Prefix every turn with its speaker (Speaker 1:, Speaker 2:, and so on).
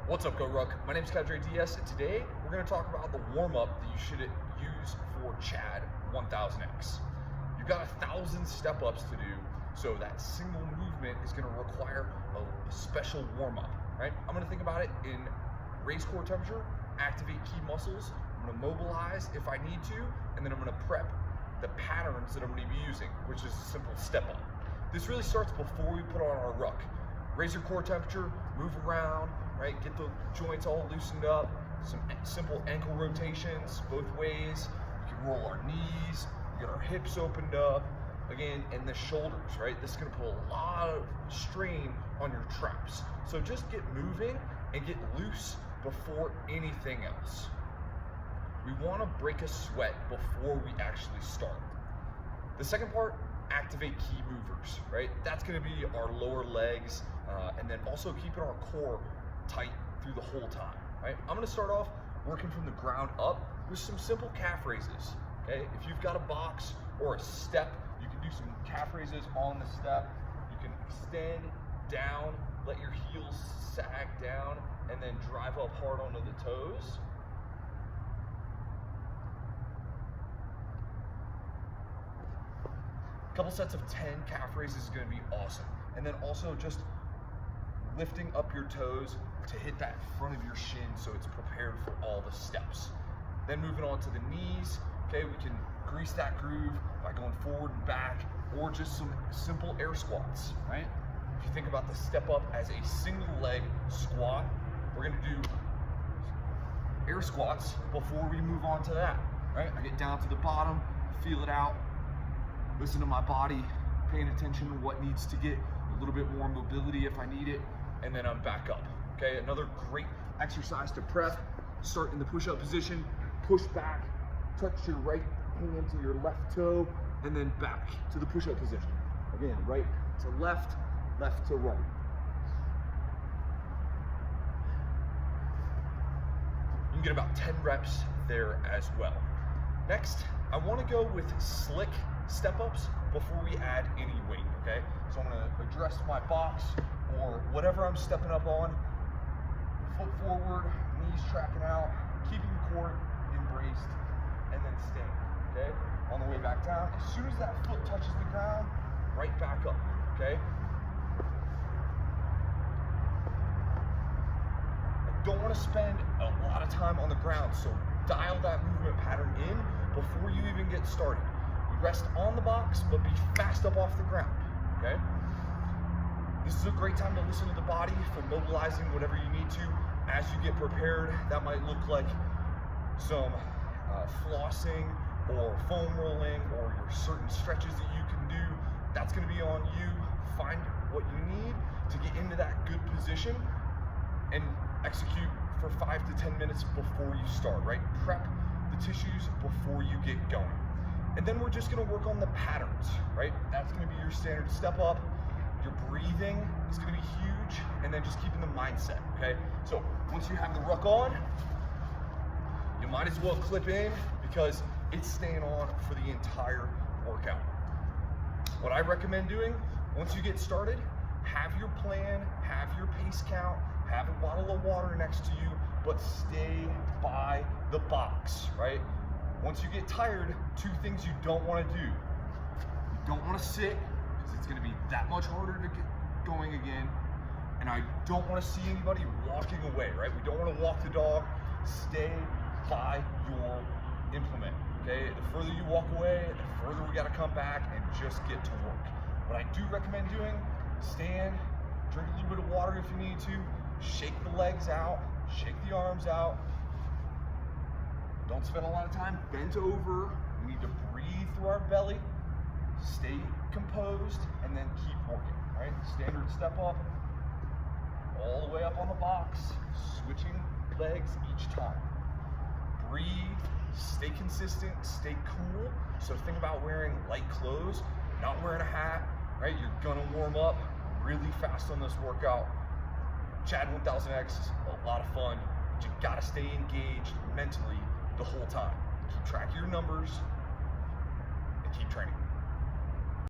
Speaker 1: What's up, GoRuck? My name is CHAD1000X, and today we're going to talk about the warm-up that you should use for CHAD1000X. You've got 1,000 step-ups to do, so that single movement is going to require a special warm-up, right? I'm going to think about it in raise core temperature, activate key muscles, I'm going to mobilize if I need to, and then I'm going to prep the patterns that I'm going to be using, which is a simple step-up. This really starts before we put on our ruck. Raise your core temperature, move around, right? Get the joints all loosened up. Some simple ankle rotations both ways. We can roll our knees, we get our hips opened up, again, and the shoulders, right? This is gonna put a lot of strain on your traps. So just get moving and get loose before anything else. We wanna break a sweat before we actually start. The second part, activate key movers, right? That's gonna be our lower legs, and then also keeping our core tight through the whole time, right? I'm gonna start off working from the ground up with some simple calf raises, okay? If you've got a box or a step, you can do some calf raises on the step. You can extend down, let your heels sag down, and then drive up hard onto the toes. Couple sets of 10 calf raises is gonna be awesome. And then also just lifting up your toes to hit that front of your shin so it's prepared for all the steps. Then moving on to the knees, okay, we can grease that groove by going forward and back, or just some simple air squats, right? If you think about the step up as a single leg squat, we're gonna do air squats before we move on to that, right? I get down to the bottom, feel it out, listen to my body, paying attention to what needs to get a little bit more mobility if I need it, and then I'm back up. Okay, another great exercise to prep. Start in the push-up position, push back, touch your right hand to your left toe, and then back to the push-up position. Again, right to left, left to right. You can get about 10 reps there as well. Next, I want to go with slick step-ups before we add any weight, okay? So I'm gonna address my box or whatever I'm stepping up on, foot forward, knees tracking out, keeping the core embraced, and then staying, okay? On the way back down, as soon as that foot touches the ground, right back up, okay? I don't wanna spend a lot of time on the ground, so dial that movement pattern in before you even get started. Rest on the box, but be fast up off the ground, okay? This is a great time to listen to the body for mobilizing whatever you need to. As you get prepared, that might look like some flossing or foam rolling or your certain stretches that you can do. That's gonna be on you. Find what you need to get into that good position and execute for 5 to 10 minutes before you start, right? Prep the tissues before you get going. And then we're just gonna work on the patterns, right? That's gonna be your standard step up. Your breathing is gonna be huge, and then just keeping the mindset, okay? So once you have the ruck on, you might as well clip in because it's staying on for the entire workout. What I recommend doing, once you get started, have your plan, have your pace count, have a bottle of water next to you, but stay by the box, right? Once you get tired, 2 things you don't want to do. You don't want to sit, because it's going to be that much harder to get going again. And I don't want to see anybody walking away, right? We don't want to walk the dog. Stay by your implement, okay? The further you walk away, the further we got to come back and just get to work. What I do recommend doing, stand, drink a little bit of water if you need to, shake the legs out, shake the arms out. Don't spend a lot of time bent over. We need to breathe through our belly, stay composed, and then keep working, right? Standard step up, all the way up on the box, switching legs each time. Breathe, stay consistent, stay cool. So think about wearing light clothes, not wearing a hat, right? You're gonna warm up really fast on this workout. CHAD1000X is a lot of fun, but you gotta stay engaged mentally the whole time. Keep track of your numbers and keep training.